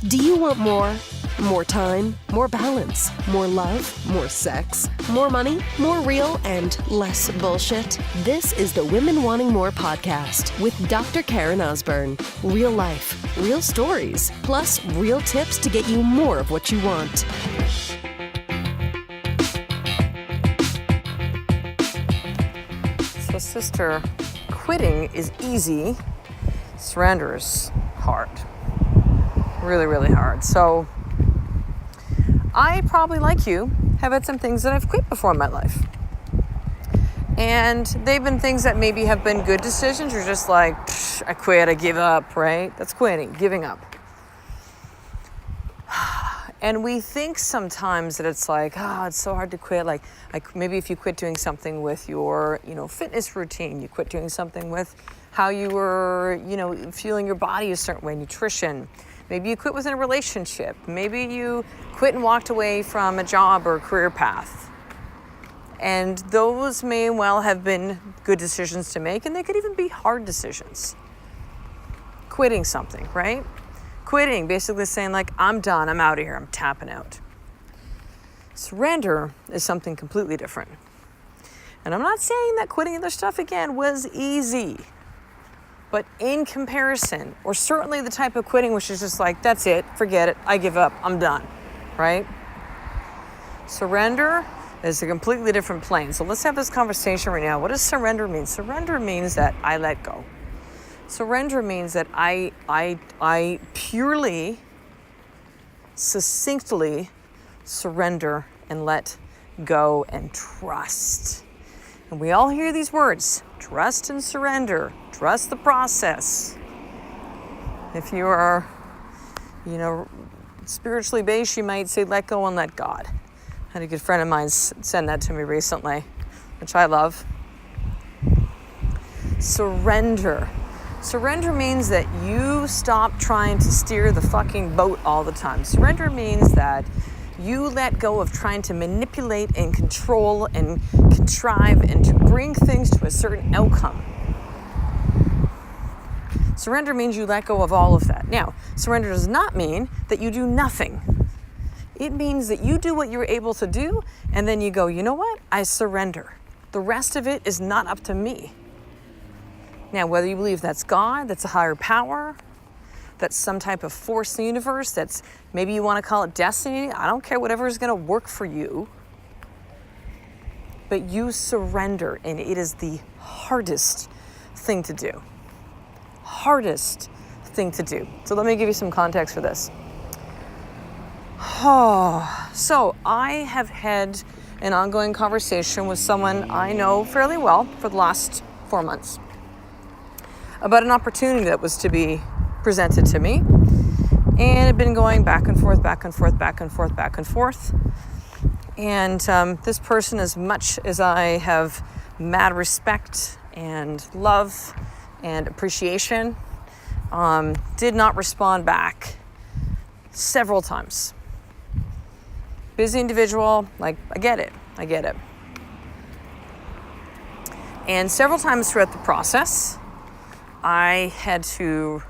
Do you want more? More time, more balance, more love, more sex, more money, more real, and less bullshit? This is the Women Wanting More podcast with Dr. Karen Osborne. Real life, real stories, plus real tips to get you more of what you want. So, sister, quitting is easy. Surrender is hard. Really, really hard. So, I probably, like you, have had some things that I've quit before in my life. And they've been things that maybe have been good decisions. You're just like, I quit, I give up, right? That's quitting, giving up. And we think sometimes that it's like, it's so hard to quit. Like maybe if you quit doing something with your, fitness routine, you quit doing something with how you were, feeling your body a certain way, nutrition. Maybe you quit within a relationship. Maybe you quit and walked away from a job or a career path. And those may well have been good decisions to make, and they could even be hard decisions. Quitting something, right? Quitting, basically saying like, I'm done, I'm out of here, I'm tapping out. Surrender is something completely different. And I'm not saying that quitting other stuff, again, was easy. But in comparison, or certainly the type of quitting which is just like, that's it, forget it, I give up, I'm done, right? Surrender is a completely different plane. So let's have this conversation right now. What does surrender mean? Surrender means that I let go. Surrender means that I purely, succinctly surrender and let go and trust. And we all hear these words, trust and surrender. Trust the process. If you are, spiritually based, you might say, let go and let God. I had a good friend of mine send that to me recently, which I love. Surrender. Surrender means that you stop trying to steer the fucking boat all the time. Surrender means that you let go of trying to manipulate and control and contrive and to bring things to a certain outcome. Surrender means you let go of all of that. Now, surrender does not mean that you do nothing. It means that you do what you're able to do, and then you go, you know what? I surrender. The rest of it is not up to me. Now, whether you believe that's God, that's a higher power, that's some type of force in the universe, that's maybe you want to call it destiny, I don't care, whatever is going to work for you. But you surrender, and it is the hardest thing to do. Hardest thing to do. So let me give you some context for this. So I have had an ongoing conversation with someone I know fairly well for the last 4 months about an opportunity that was to be presented to me, and it had been going back and forth. And this person, as much as I have mad respect and love and appreciation, did not respond back several times. Busy individual, like, I get it. And several times throughout the process, I had to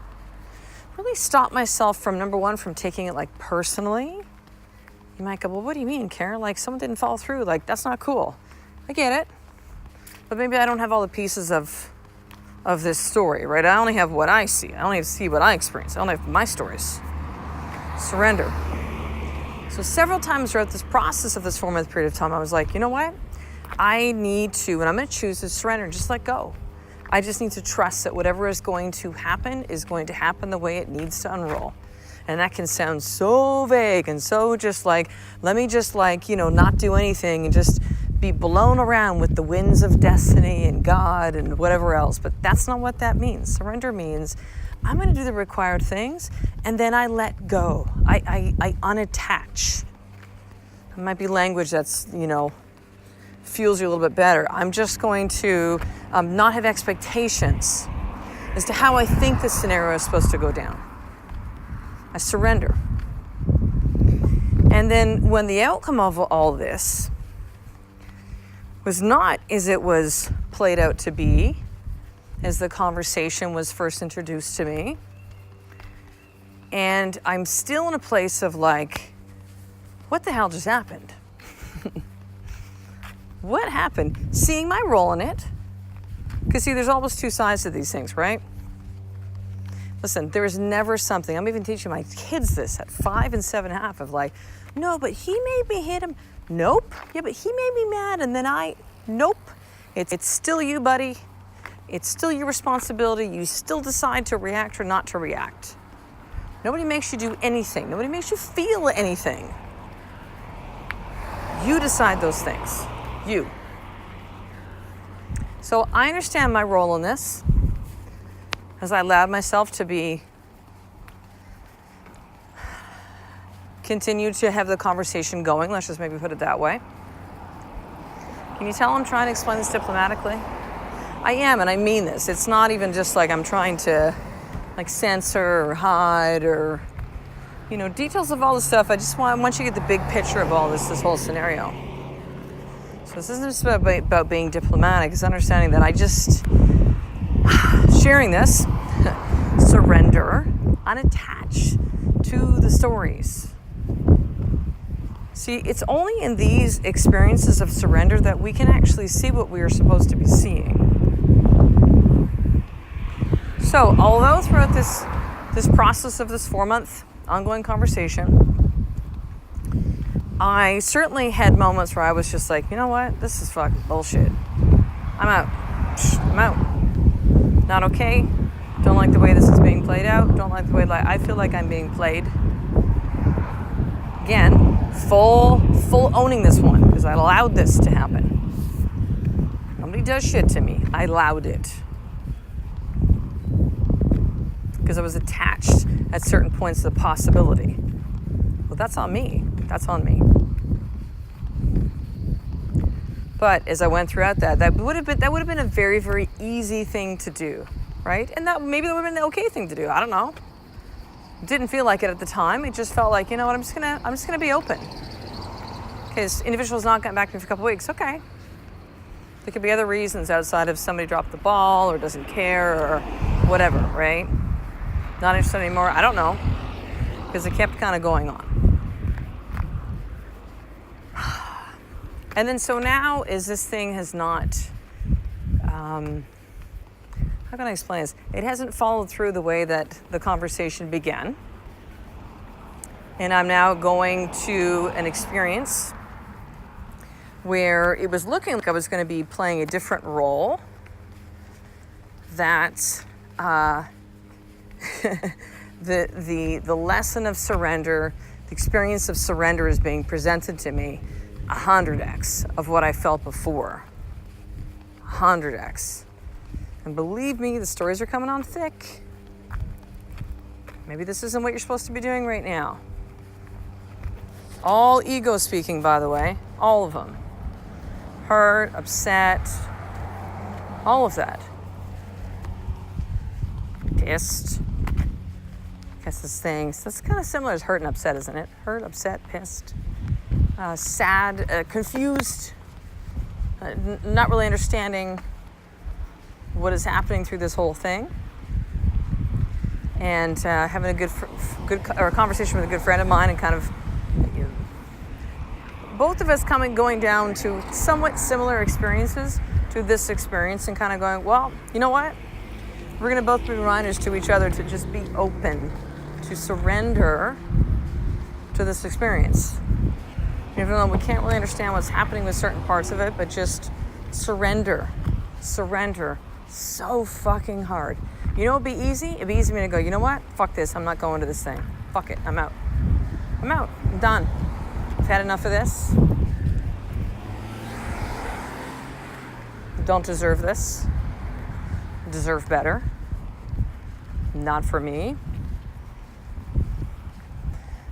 really stop myself from, number one, from taking it like personally. You might go, well, what do you mean, Karen? Like, someone didn't follow through. Like, that's not cool. I get it. But maybe I don't have all the pieces of this story, right? I only have what I see. I only see what I experience. I only have my stories. Surrender. So several times throughout this process of this 4-month period of time, I was like, you know what? I need to, and I'm going to choose to surrender and just let go. I just need to trust that whatever is going to happen the way it needs to unroll. And that can sound so vague and so just like, let me just like, not do anything and just be blown around with the winds of destiny and God and whatever else. But that's not what that means. Surrender means I'm going to do the required things, and then I let go. I unattach. It might be language that's, feels you a little bit better. I'm just going to not have expectations as to how I think this scenario is supposed to go down. I surrender. And then when the outcome of all this was not as it was played out to be, as the conversation was first introduced to me, And I'm still in a place of like, what the hell just happened? What happened? Seeing my role in it. Because see, there's always two sides to these things, right? Listen, there is never something, I'm even teaching my kids this at 5 and 7.5 of like, no, but he made me hit him. Nope. Yeah, but he made me mad and then nope. It's still you, buddy. It's still your responsibility. You still decide to react or not to react. Nobody makes you do anything. Nobody makes you feel anything. You decide those things. You. So I understand my role in this as I allowed myself to continue to have the conversation going. Let's just maybe put it that way. Can you tell I'm trying to explain this diplomatically? I am, and I mean this. It's not even just like I'm trying to like censor or hide or, details of all this stuff. I want you to get the big picture of all this whole scenario. So this isn't just about being diplomatic. It's understanding that I just, sharing this, surrender, unattach to the stories. See, it's only in these experiences of surrender that we can actually see what we are supposed to be seeing. So, although throughout this process of this 4-month ongoing conversation, I certainly had moments where I was just like, you know what? This is fucking bullshit. I'm out. I'm out. Not okay. Don't like the way this is being played out. Don't like the way I feel like I'm being played. Again, full owning this one because I allowed this to happen. Nobody does shit to me. I allowed it. Because I was attached at certain points to the possibility. Well, that's on me. That's on me. But as I went throughout that would have been a very, very easy thing to do, right? And that would have been the okay thing to do. I don't know. Didn't feel like it at the time. It just felt like, you know what? I'm just gonna be open. Okay, this individual's not gotten back to me for a couple of weeks. Okay. There could be other reasons outside of somebody dropped the ball or doesn't care or whatever, right? Not interested anymore. I don't know. Because it kept kind of going on. And then so now is this thing has not, how can I explain this? It hasn't followed through the way that the conversation began. And I'm now going to an experience where it was looking like I was going to be playing a different role that the lesson of surrender, the experience of surrender is being presented to me 100x of what I felt before. 100x. And believe me, the stories are coming on thick. Maybe this isn't what you're supposed to be doing right now. All ego speaking, by the way. All of them. Hurt, upset, all of that. Pissed. I guess this thing, so that's kind of similar as hurt and upset, isn't it? Hurt, upset, pissed. Sad, confused, not really understanding what is happening through this whole thing, and having a conversation with a good friend of mine, and kind of both of us going down to somewhat similar experiences to this experience, and kind of going, well, you know what? We're going to both be reminders to each other to just be open, to surrender to this experience. Even though we can't really understand what's happening with certain parts of it, but just surrender. Surrender. So fucking hard. You know, it'd be easy? It'd be easy for me to go, you know what? Fuck this. I'm not going to this thing. Fuck it. I'm out. I'm out. I'm done. I've had enough of this. Don't deserve this. Deserve better. Not for me.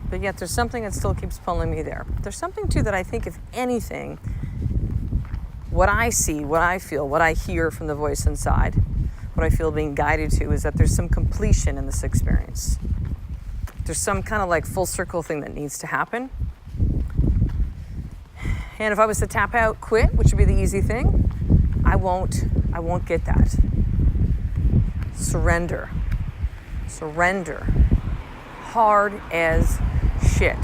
But yet there's something that still keeps pulling me there. There's something too that I think, if anything, what I see, what I feel, what I hear from the voice inside, what I feel being guided to is that there's some completion in this experience. There's some kind of like full circle thing that needs to happen. And if I was to tap out, quit, which would be the easy thing, I won't get that. Surrender. Surrender. hard as shit.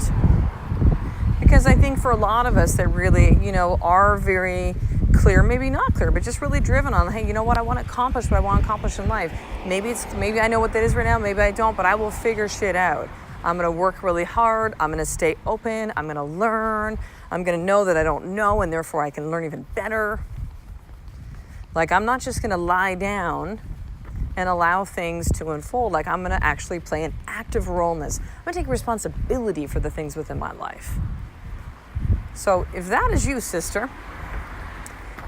Because I think for a lot of us that really, are very clear, maybe not clear, but just really driven on, hey, you know what, I want to accomplish what I want to accomplish in life. Maybe I know what that is right now, maybe I don't, but I will figure shit out. I'm going to work really hard. I'm going to stay open. I'm going to learn. I'm going to know that I don't know, and therefore I can learn even better. Like, I'm not just going to lie down and allow things to unfold. Like, I'm going to actually play an active role in this. I'm going to take responsibility for the things within my life. So if that is you, sister,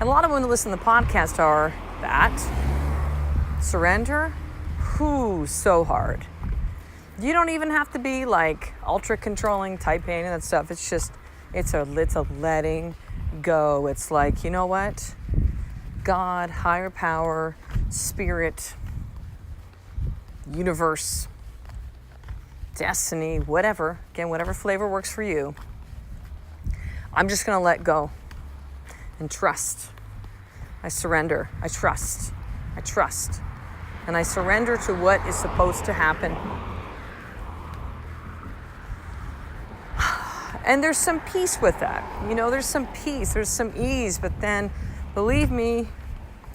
and a lot of women that listen to the podcast are that, surrender, so hard. You don't even have to be like ultra controlling, type A and that stuff. It's just, it's a letting go. It's like, you know what? God, higher power, spirit, universe, destiny, whatever. Again, whatever flavor works for you. I'm just going to let go and trust. I surrender. I trust. I trust. And I surrender to what is supposed to happen. And there's some peace with that. There's some peace, there's some ease, but then, believe me,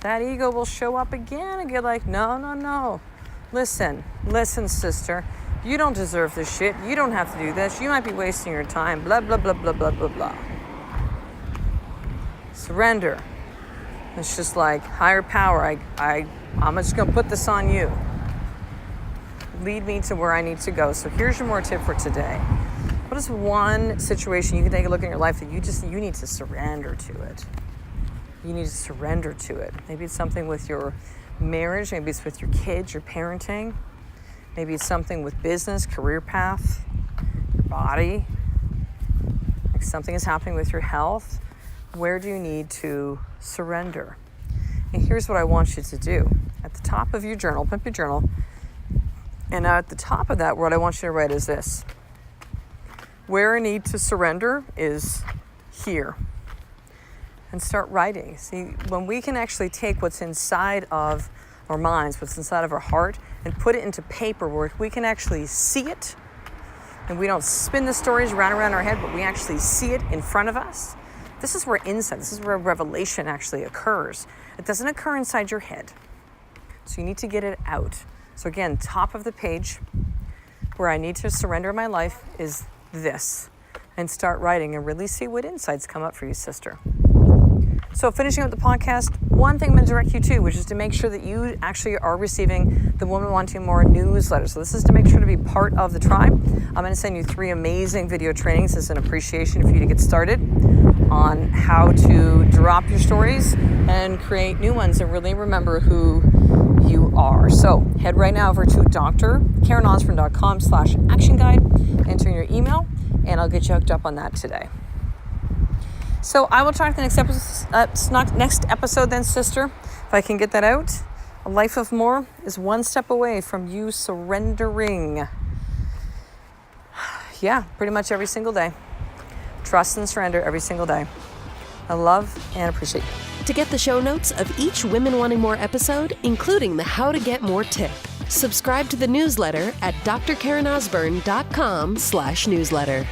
that ego will show up again and get like, no. Listen, sister, you don't deserve this shit. You don't have to do this. You might be wasting your time, blah, blah, blah, blah, blah, blah, blah. Surrender. It's just like, higher power, I'm just going to put this on you. Lead me to where I need to go. So here's your more tip for today. What is one situation you can take a look in your life that you need to surrender to it? You need to surrender to it. Maybe it's something with your marriage. Maybe it's with your kids, your parenting. Maybe it's something with business, career path, your body. Like something is happening with your health. Where do you need to surrender? And here's what I want you to do. At the top of your journal, open up your journal. And at the top of that, what I want you to write is this. Where I need to surrender is here. And start writing. See, when we can actually take what's inside of our minds, what's inside of our heart, and put it into paper where we can actually see it, and we don't spin the stories around our head, but we actually see it in front of us. This is where insight, this is where revelation actually occurs. It doesn't occur inside your head. So you need to get it out. So again, top of the page, where I need to surrender my life is this. And start writing and really see what insights come up for you, sister. So finishing up the podcast, one thing I'm going to direct you to, which is to make sure that you actually are receiving the Women Wanting More newsletter. So this is to make sure to be part of the tribe. I'm going to send you 3 amazing video trainings as an appreciation for you to get started on how to drop your stories and create new ones and really remember who you are. So head right now over to drkarenosborn.com/action guide, enter your email, and I'll get you hooked up on that today. So I will talk to the next episode then, sister. If I can get that out. A life of more is one step away from you surrendering. Yeah, pretty much every single day. Trust and surrender every single day. I love and appreciate you. To get the show notes of each Women Wanting More episode, including the How to Get More tip, subscribe to the newsletter at drkarenosborn.com/newsletter.